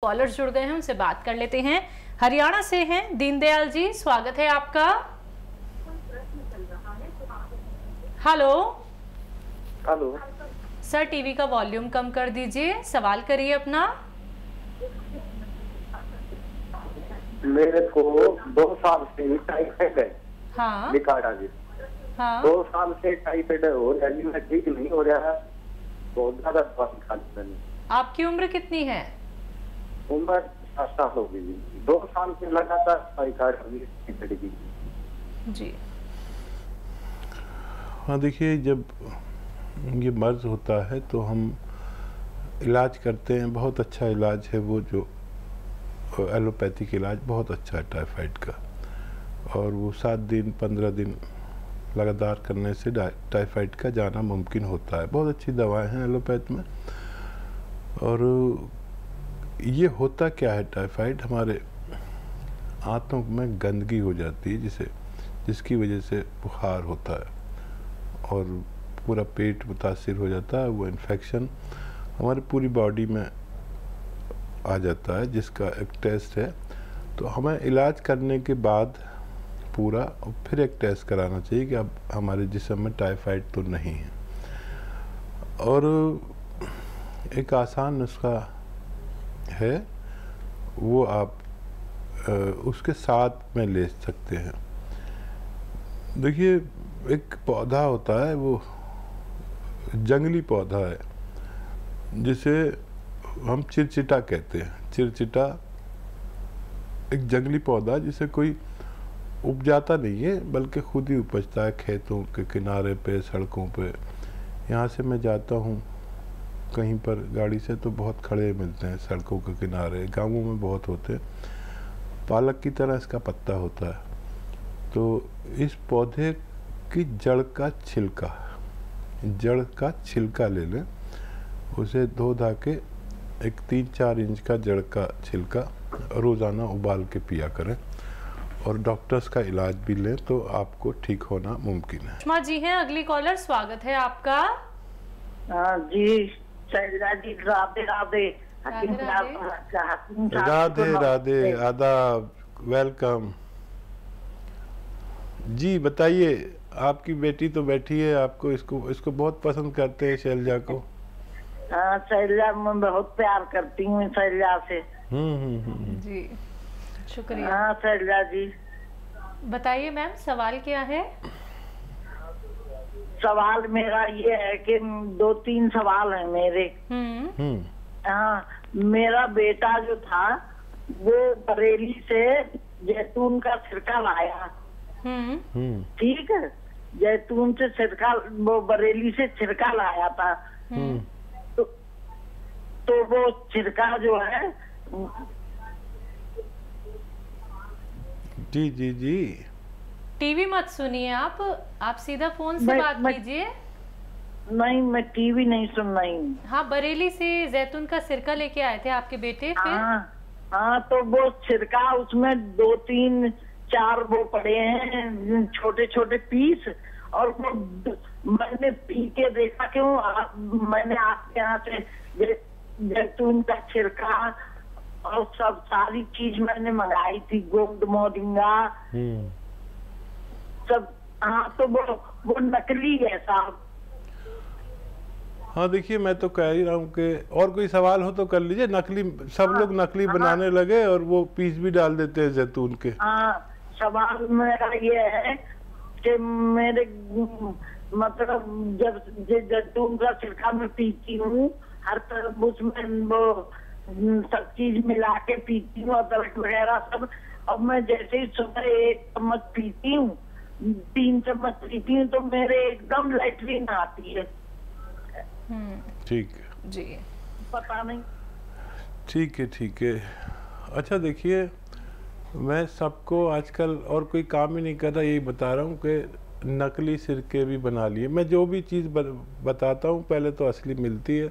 Callers जुड़ गए हैं, उनसे बात कर लेते हैं। हरियाणा से हैं दीनदयाल जी, स्वागत है आपका। हेलो हेलो सर, टीवी का वॉल्यूम कम कर दीजिए, सवाल करिए अपना। मेरे को 2 साल से टाइफाइड है। हाँ निकाड़ा जी। हाँ 2 साल से टाइफाइड हो रहा है, मैं ठीक नहीं हो रहा है, बहुत ज्यादा दवाई खा ली मैंने। आपकी उम्र कितनी है? उम्र 7 साल हो गई। 2 साल से लगातार दवाई खा रही जी। हाँ देखिए, जब ये मर्ज होता है तो हम इलाज करते हैं। बहुत अच्छा इलाज है वो, जो एलोपैथिक इलाज बहुत अच्छा है टाइफाइड का, और वो 7 दिन 15 दिन लगातार करने से टाइफाइड का जाना मुमकिन होता है। बहुत अच्छी दवाएं हैं एलोपैथ में। और ये होता क्या है, टाइफाइड हमारे आंतों में गंदगी हो जाती है जिसकी वजह से बुखार होता है और पूरा पेट मुतासिर हो जाता है। वो इन्फेक्शन हमारी पूरी बॉडी में आ जाता है, जिसका एक टेस्ट है। तो हमें इलाज करने के बाद पूरा फिर एक टेस्ट कराना चाहिए कि अब हमारे जिस्म में टाइफाइड तो नहीं है। और एक आसान नुस्खा है, वो आप उसके साथ में ले सकते हैं। देखिए, एक पौधा होता है, वो जंगली पौधा है जिसे हम चिरचिटा कहते हैं। चिरचिटा एक जंगली पौधा जिसे कोई उपजाता नहीं है, बल्कि खुद ही उपजता है खेतों के किनारे पे, सड़कों पे। यहाँ से मैं जाता हूँ कहीं पर गाड़ी से तो बहुत खड़े मिलते हैं सड़कों के किनारे, गांवों में बहुत होते हैं। पालक की तरह इसका पत्ता होता है। तो इस पौधे की जड़ का छिलका ले लें, उसे धो धा के एक 3-4 इंच का जड़ का छिलका रोज़ाना उबाल के पिया करें, और डॉक्टर्स का इलाज भी लें तो आपको ठीक होना मुमकिन है। सुषमा जी हैं अगली कॉलर, स्वागत है आपका। जी शैलजा जी, राधे राधे। राधे राधे, आदाब, वेलकम जी। बताइए, आपकी बेटी तो बैठी है, आपको इसको बहुत पसंद करते हैं, शैलजा को। हाँ शैलजा, मैं बहुत प्यार करती हूँ शैलजा से। जी शुक्रिया। हाँ शैलजा जी, बताइए मैम, सवाल क्या है? सवाल मेरा ये है कि 2-3 सवाल है मेरे। हाँ, मेरा बेटा जो था वो बरेली से जैतून का सिरका लाया। ठीक है, जैतून से सिरका, वो बरेली से सिरका लाया था। तो वो सिरका जो है, जी जी जी, टीवी मत सुनिए, आप सीधा फोन से बात कीजिए। नहीं, मैं टीवी नहीं सुन रही हूँ। हाँ, बरेली से जैतून का सिरका लेके आए थे आपके बेटे, फिर? हाँ, तो वो सिरका, उसमें 2-3-4 वो पड़े हैं छोटे छोटे पीस, और वो मैंने पी के देखा, क्यों मैंने आपके यहाँ से जैतून का छिलका और सब सारी चीज मैंने मंगाई थी, गोंद मोरिंगा सब। हाँ, तो वो नकली है साहब। हाँ देखिए, मैं तो कह ही रहा हूँ कि और कोई सवाल हो तो कर लीजिए। नकली, सब लोग नकली बनाने लगे और वो पीस भी डाल देते हैं जैतून के। हाँ, सवाल मेरा ये है कि मेरे मतलब जब जैतून का छिलका मैं पीती हूँ, हर तरफ उसमें वो सब चीज मिला के पीती हूँ, अदरक वगैरह सब। अब मैं जैसे ही सुबह 1 चम्मच पीती हूँ, 3 चम्मच पीती हूँ, तो मेरे एकदम लैट्रिन आती है। ठीक जी, पता नहीं। ठीक है। अच्छा देखिए, मैं सबको आजकल और कोई काम ही नहीं कर रहा, यही बता रहा हूँ कि नकली सिरके भी बना लिए। मैं जो भी चीज़ बताता हूँ, पहले तो असली मिलती है,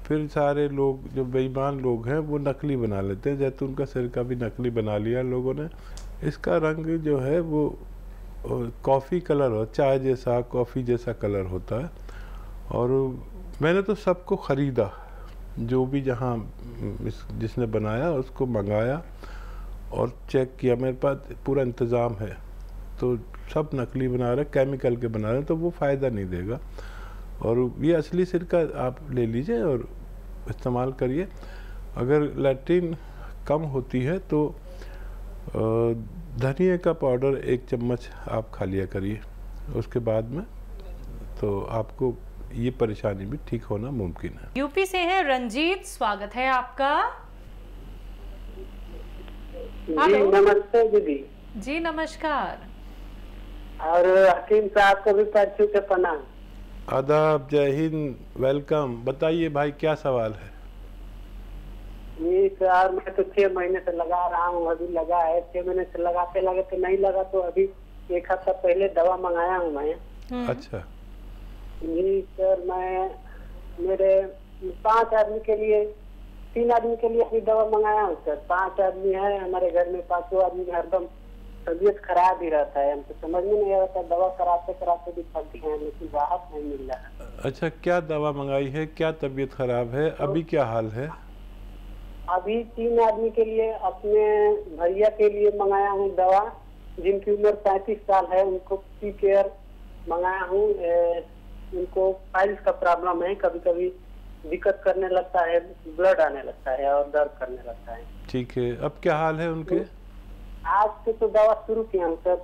फिर सारे लोग जो बेईमान लोग हैं वो नकली बना लेते हैं। जैतून का सिरका भी नकली बना लिया लोगों ने। इसका रंग जो है वो कॉफ़ी कलर हो, चाय जैसा, कॉफ़ी जैसा कलर होता है। और मैंने तो सबको ख़रीदा, जो भी जहाँ जिसने बनाया उसको मंगाया और चेक किया, मेरे पास पूरा इंतज़ाम है, तो सब नकली बना रहे, केमिकल के बना रहे, तो वो फ़ायदा नहीं देगा। और ये असली सिरका आप ले लीजिए और इस्तेमाल करिए। अगर लैट्रिन कम होती है तो धनिया का पाउडर 1 चम्मच आप खा लिया करिए, उसके बाद में तो आपको ये परेशानी भी ठीक होना मुमकिन है। यूपी से है रंजीत, स्वागत है आपका। जी नमस्ते दीदी। जी नमस्कार। और हकीम साहब को भी पैर के प्रणाम। आदाब, जय हिंद, वेलकम। बताइए भाई क्या सवाल है? जी सर, मैं तो 6 महीने से लगा रहा हूँ, अभी लगा है 6 महीने से, लगाते लगाते नहीं लगा तो अभी 1 हफ्ता पहले दवा मंगाया हूँ मैं। अच्छा जी सर, मैं मेरे 5 आदमी के लिए, 3 आदमी के लिए अभी दवा मंगाया हूँ सर। 5 आदमी है हमारे घर में, 5 आदमी हरदम तबीयत खराब ही रहता है, हमको समझ में नहीं आता, दवा कराते कराते भी थक गए हैं लेकिन राहत नहीं मिल रहा है। अच्छा, क्या दवा मंगाई है, क्या तबीयत खराब है, अभी क्या हाल है? अभी 3 आदमी के लिए, अपने भैया के लिए मंगाया हूँ दवा, जिनकी उम्र 35 साल है, उनको पी केयर मंगाया हूँ। उनको फाइल्स का प्रॉब्लम है, कभी कभी दिक्कत करने लगता है, ब्लड आने लगता है और दर्द करने लगता है। ठीक है, अब क्या हाल है उनके? आज से तो दवा शुरू किया हूँ सर,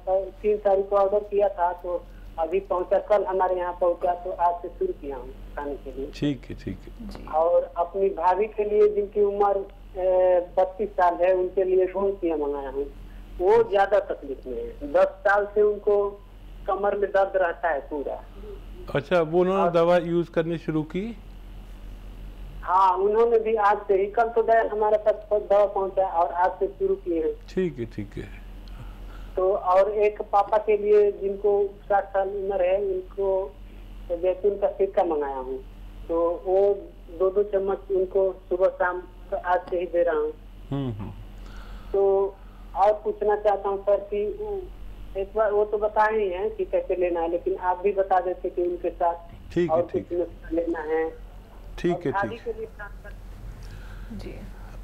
3 तारीख को ऑर्डर किया था तो अभी पहुंचा, कल हमारे यहाँ पहुंचा, तो आज से शुरू किया हूँ खाने के लिए। ठीक है, ठीक है। और अपनी भाभी के लिए जिनकी उम्र 32 साल है, उनके लिए गोंसिया मंगाया हूँ। वो ज्यादा तकलीफ में है, 10 साल से उनको कमर में दर्द रहता है पूरा। अच्छा, वो उन्होंने दवा यूज करनी शुरू की? हाँ, उन्होंने भी आज से ही, कल तो हमारे पास दवा पहुंचा और आज से शुरू किए हैं। ठीक है, ठीक है। तो और एक पापा के लिए जिनको 60 साल उम्र है, उनको जैतून का सिरका मंगाया हूँ, तो वो 2-2 चम्मच उनको सुबह शाम आज से ही दे रहा हूँ। तो और पूछना चाहता हूँ सर कि एक बार वो तो बताए ही हैं कि कैसे लेना है, लेकिन आप भी बता देते कि उनके साथ ठीक है, और ठीक कुछ लेना है। ठीक है, ठीक है जी।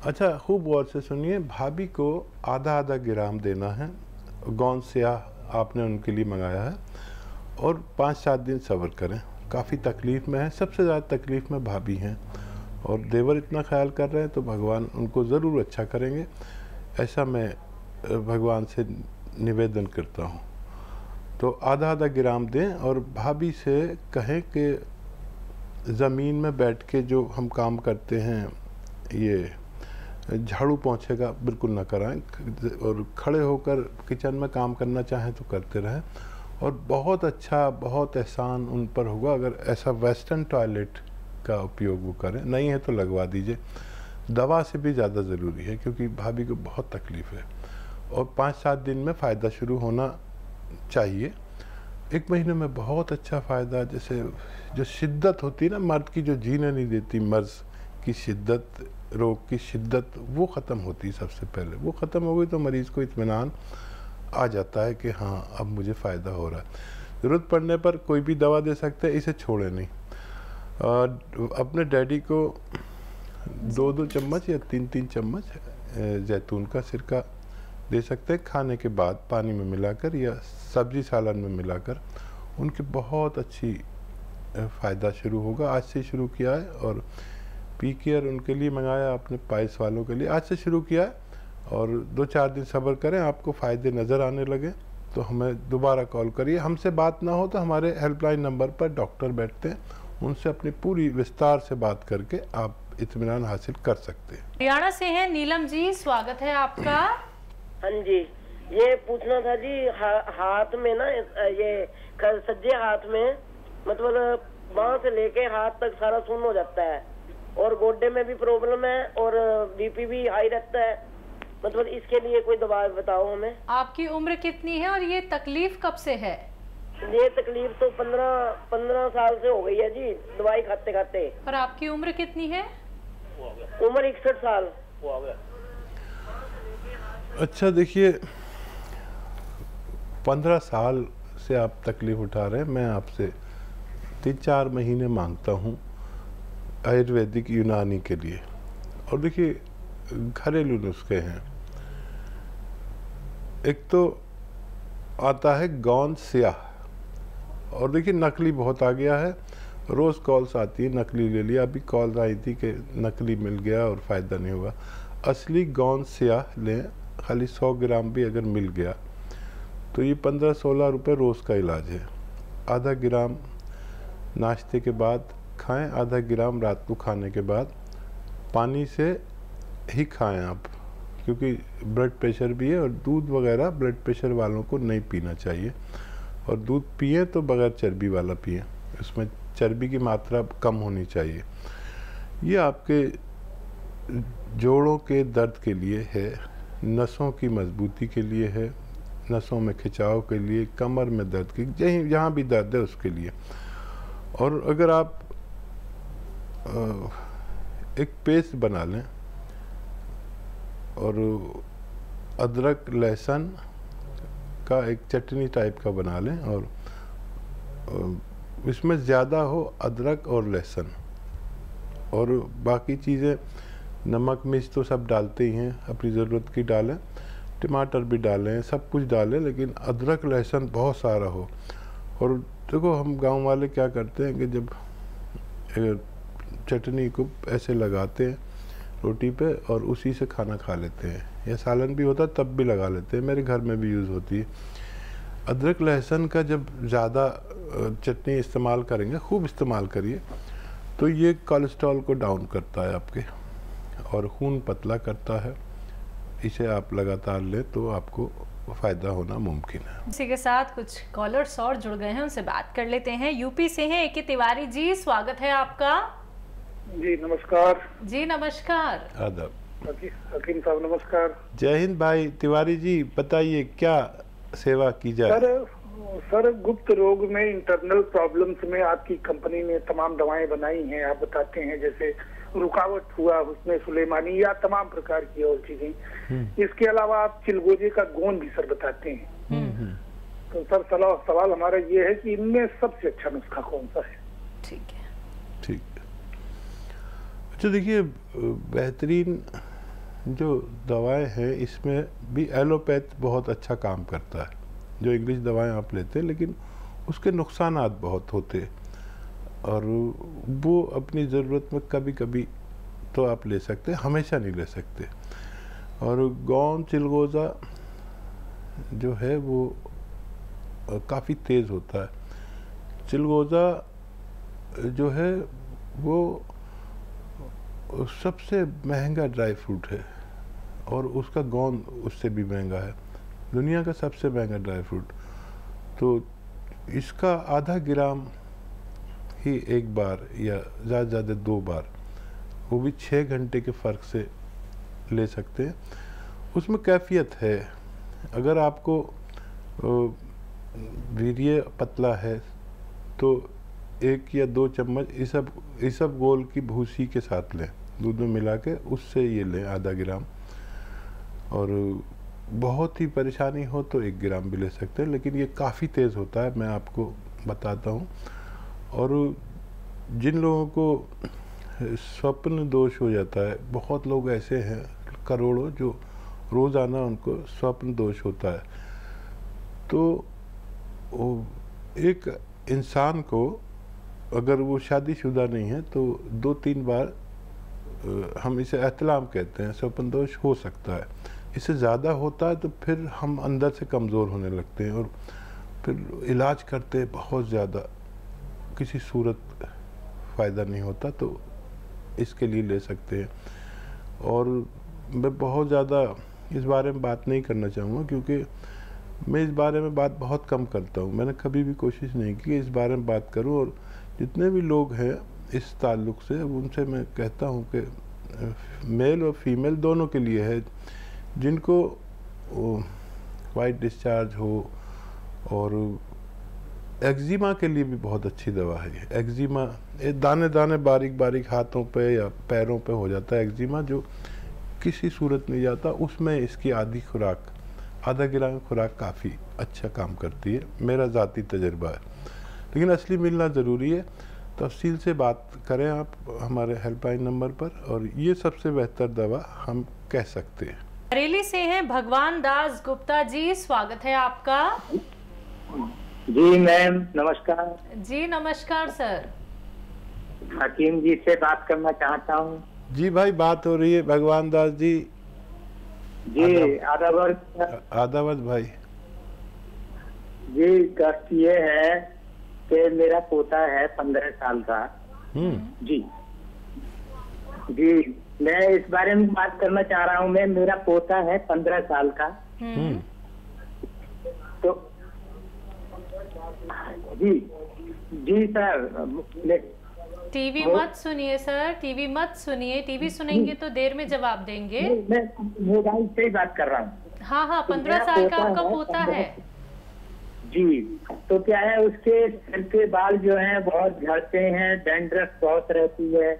अच्छा, खूब गौर से सुनिए, भाभी को आधा ग्राम देना है, गौन स्याह आपने उनके लिए मंगाया है, और 5-7 दिन सब्र करें। काफ़ी तकलीफ़ में है, सबसे ज़्यादा तकलीफ़ में भाभी हैं, और देवर इतना ख्याल कर रहे हैं तो भगवान उनको ज़रूर अच्छा करेंगे, ऐसा मैं भगवान से निवेदन करता हूँ। तो आधा ग्राम दें और भाभी से कहें कि ज़मीन में बैठ के जो हम काम करते हैं, ये झाड़ू पोंछे का बिल्कुल ना कराएं, और खड़े होकर किचन में काम करना चाहें तो करते रहें। और बहुत अच्छा, बहुत एहसान उन पर होगा अगर ऐसा वेस्टर्न टॉयलेट का उपयोग वो करें, नहीं है तो लगवा दीजिए। दवा से भी ज़्यादा ज़रूरी है क्योंकि भाभी को बहुत तकलीफ़ है, और 5-7 दिन में फ़ायदा शुरू होना चाहिए। 1 महीने में बहुत अच्छा फ़ायदा, जैसे जो शिद्दत होती है ना मर्द की, जो जीने नहीं देती, मर्ज की शिद्दत, रोग की शिद्दत, वो ख़त्म होती है सबसे पहले। वो ख़त्म हो गई तो मरीज़ को इत्मीनान आ जाता है कि हाँ अब मुझे फ़ायदा हो रहा है। ज़रूरत पड़ने पर कोई भी दवा दे सकते हैं, इसे छोड़े नहीं। अपने डैडी को 2-2 चम्मच या 3-3 चम्मच जैतून का सिरका दे सकते हैं, खाने के बाद पानी में मिलाकर या सब्जी सालन में मिलाकर। उनके बहुत अच्छी फ़ायदा शुरू होगा। आज से शुरू किया है, और पी केयर उनके लिए मंगाया आपने, पाइल्स वालों के लिए आज से शुरू किया है, और 2-4 दिन सब्र करें, आपको फ़ायदे नज़र आने लगे तो हमें दोबारा कॉल करिए। हमसे बात ना हो तो हमारे हेल्पलाइन नंबर पर डॉक्टर बैठते हैं, उनसे अपनी पूरी विस्तार से बात करके आप इत्मीनान हासिल कर सकते हैं। हरियाणा से हैं नीलम जी, स्वागत है आपका। हाँ जी, ये पूछना था जी, हाथ में ना, ये सज्जे हाथ में, मतलब बांह से लेके हाथ तक सारा सुन्न हो जाता है, और गोड्डे में भी प्रॉब्लम है, और बीपी भी हाई रहता है। मतलब इसके लिए कोई दवा बताओ हमें। आपकी उम्र कितनी है और ये तकलीफ कब से है? ये तकलीफ तो 15 साल से हो गई है जी, दवाई खाते खाते। और आपकी उम्र कितनी है? उम्र 61 साल। अच्छा देखिए, 15 साल से आप तकलीफ उठा रहे हैं, मैं आपसे 3-4 महीने मांगता हूँ। आयुर्वेदिक यूनानी के लिए। और देखिए घरेलू नुस्खे हैं। एक तो आता है गौंद स्याह, और देखिए नकली बहुत आ गया है, रोज़ कॉल्स आती है नकली ले लिया। अभी कॉल आई थी कि नकली मिल गया और फ़ायदा नहीं हुआ। असली गौंद स्याह लें, खाली 100 ग्राम भी अगर मिल गया तो ये 15-16 रुपये रोज़ का इलाज है। आधा ग्राम नाश्ते के बाद खाएं, आधा ग्राम रात को खाने के बाद। पानी से ही खाएं आप, क्योंकि ब्लड प्रेशर भी है, और दूध वगैरह ब्लड प्रेशर वालों को नहीं पीना चाहिए। और दूध पिए तो बगैर चर्बी वाला पिए, उसमें चर्बी की मात्रा कम होनी चाहिए। ये आपके जोड़ों के दर्द के लिए है, नसों की मजबूती के लिए है, नसों में खिंचाव के लिए, कमर में दर्द की, जहाँ भी दर्द है उसके लिए। और अगर आप एक पेस्ट बना लें और अदरक लहसुन का एक चटनी टाइप का बना लें, और इसमें ज़्यादा हो अदरक और लहसुन, और बाकी चीज़ें नमक मिर्च तो सब डालते ही हैं, अपनी ज़रूरत की डालें, टमाटर भी डालें, सब कुछ डालें, लेकिन अदरक लहसुन बहुत सारा हो। और देखो हम गांव वाले क्या करते हैं कि जब चटनी को ऐसे लगाते हैं रोटी पे और उसी से खाना खा लेते हैं, या सालन भी होता तब भी लगा लेते हैं, मेरे घर में भी यूज़ होती है। अदरक लहसुन का जब ज़्यादा चटनी इस्तेमाल करेंगे, खूब इस्तेमाल करिए, तो ये कोलेस्ट्रॉल को डाउन करता है आपके, और खून पतला करता है। इसे आप लगातार लें तो आपको फ़ायदा होना मुमकिन है। इसी के साथ कुछ कॉलर्स और जुड़ गए हैं, उनसे बात कर लेते हैं। यूपी से हैं ए.के. तिवारी जी, स्वागत है आपका। जी नमस्कार। जी नमस्कार। आदाब। हकीम साहब नमस्कार। जय हिंद भाई तिवारी जी, बताइए क्या सेवा की जाए। सर गुप्त रोग में, इंटरनल प्रॉब्लम्स में आपकी कंपनी ने तमाम दवाएं बनाई हैं, आप बताते हैं, जैसे रुकावट हुआ, हुस्न सुलेमानी, या तमाम प्रकार की और चीजें। इसके अलावा आप चिलगोजे का गोंद भी सर बताते हैं। तो सर सवाल हमारा ये है कि इनमें सबसे अच्छा नुस्खा कौन सा है? ठीक है, ठीक। अच्छा देखिए, बेहतरीन जो दवाएं हैं इसमें भी एलोपैथ बहुत अच्छा काम करता है। जो इंग्लिश दवाएं आप लेते हैं, लेकिन उसके नुकसानात बहुत होते हैं, और वो अपनी ज़रूरत में कभी कभी तो आप ले सकते हैं, हमेशा नहीं ले सकते। और गौंद चिलगोज़ा जो है वो काफ़ी तेज़ होता है। चिलगोज़ा जो है वो सबसे महंगा ड्राई फ्रूट है, और उसका गोंद उससे भी महंगा है, दुनिया का सबसे महंगा ड्राई फ्रूट। तो इसका आधा ग्राम ही एक बार, या ज़्यादा से ज़्यादा 2 बार, वो भी 6 घंटे के फ़र्क से ले सकते हैं। उसमें कैफियत है। अगर आपको वीर्य पतला है तो 1 या 2 चम्मच इसब गोल की भूसी के साथ लें, दूध में मिला के, उससे ये लें आधा ग्राम। और बहुत ही परेशानी हो तो 1 ग्राम भी ले सकते हैं, लेकिन ये काफ़ी तेज़ होता है, मैं आपको बताता हूँ। और जिन लोगों को स्वप्न दोष हो जाता है, बहुत लोग ऐसे हैं करोड़ों जो रोज़ाना उनको स्वप्न दोष होता है, तो एक इंसान को अगर वो शादीशुदा नहीं है तो 2-3 बार, हम इसे एहतलाम कहते हैं, स्वप्न दोष हो सकता है। इससे ज़्यादा होता है तो फिर हम अंदर से कमज़ोर होने लगते हैं, और फिर इलाज करते बहुत ज़्यादा, किसी सूरत फ़ायदा नहीं होता, तो इसके लिए ले सकते हैं। और मैं बहुत ज़्यादा इस बारे में बात नहीं करना चाहूँगा, क्योंकि मैं इस बारे में बात बहुत कम करता हूँ। मैंने कभी भी कोशिश नहीं की कि इस बारे में बात करूँ, और जितने भी लोग हैं इस ताल्लुक़ से, उनसे मैं कहता हूँ कि मेल और फीमेल दोनों के लिए है, जिनको वाइट डिस्चार्ज हो, और एक्जिमा के लिए भी बहुत अच्छी दवा है ये। एक्जिमा दाने दाने बारीक बारीक हाथों पे या पैरों पे हो जाता है एक्जिमा, जो किसी सूरत नहीं जाता, उसमें इसकी आधी खुराक, आधा ग्राम खुराक काफ़ी अच्छा काम करती है, मेरा ज़ाती तजर्बा है। लेकिन असली मिलना ज़रूरी है। तफसील से बात करें आप हमारे हेल्पलाइन नंबर पर, और ये सबसे बेहतर दवा हम कह सकते हैं। बरेली से हैं भगवान दास गुप्ता जी, स्वागत है आपका। जी मैम नमस्कार। जी नमस्कार सर। हकीम जी से बात करना चाहता हूँ। जी भाई, बात हो रही है भगवान दास जी। जी आदावत भाई। जी कष्ट ये है कि मेरा पोता है 15 साल का। जी जी मैं इस बारे में बात करना चाह रहा हूँ। मैं मेरा पोता है 15 साल का। तो जी जी सर, टीवी मत सुनिए सर, टीवी मत सुनिए। टीवी सुनेंगे तो देर में जवाब देंगे। मैं मोबाइल से ही बात कर रहा हूँ। हाँ 15 साल का आपका पोता है। जी तो क्या है, उसके सिर के बाल जो हैं बहुत झड़ते हैं, डैंड्रफ बहुत रहती है।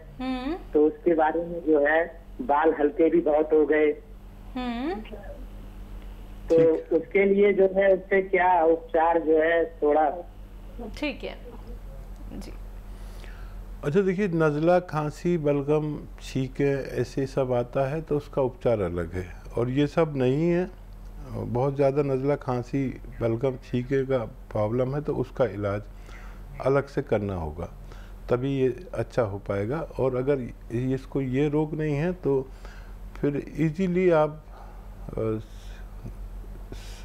तो उसके बारे में जो है बाल हल्के भी बहुत हो गए। तो उसके लिए जो है उससे क्या उपचार जो है थोड़ा। ठीक है जी। अच्छा देखिए, नज़ला, खांसी, बलगम, छींके ऐसे सब आता है तो उसका उपचार अलग है, और ये सब नहीं है। बहुत ज़्यादा नज़ला, खांसी, बलगम, छींके का प्रॉब्लम है तो उसका इलाज अलग से करना होगा, तभी ये अच्छा हो पाएगा। और अगर इसको ये रोग नहीं है तो फिर इजीली आप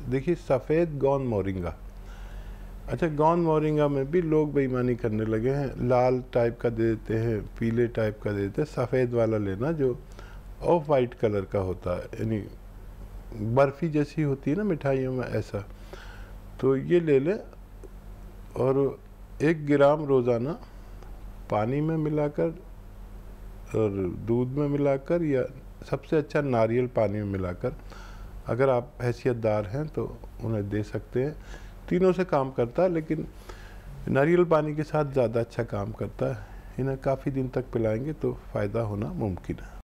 देखिए सफ़ेद गौन मोरिंगा। अच्छा, गौन मोरिंगा में भी लोग बेईमानी करने लगे हैं, लाल टाइप का दे देते हैं, पीले टाइप का दे देते हैं। सफ़ेद वाला लेना जो ऑफ वाइट कलर का होता है, यानी बर्फ़ी जैसी होती है ना मिठाइयों में, ऐसा। तो ये ले लें और 1 ग्राम रोज़ाना पानी में मिलाकर और दूध में मिलाकर, या सबसे अच्छा नारियल पानी में मिलाकर, अगर आप हैसियतदार हैं तो उन्हें दे सकते हैं। तीनों से काम करता है, लेकिन नारियल पानी के साथ ज़्यादा अच्छा काम करता है। इन्हें काफ़ी दिन तक पिलाएंगे तो फ़ायदा होना मुमकिन है।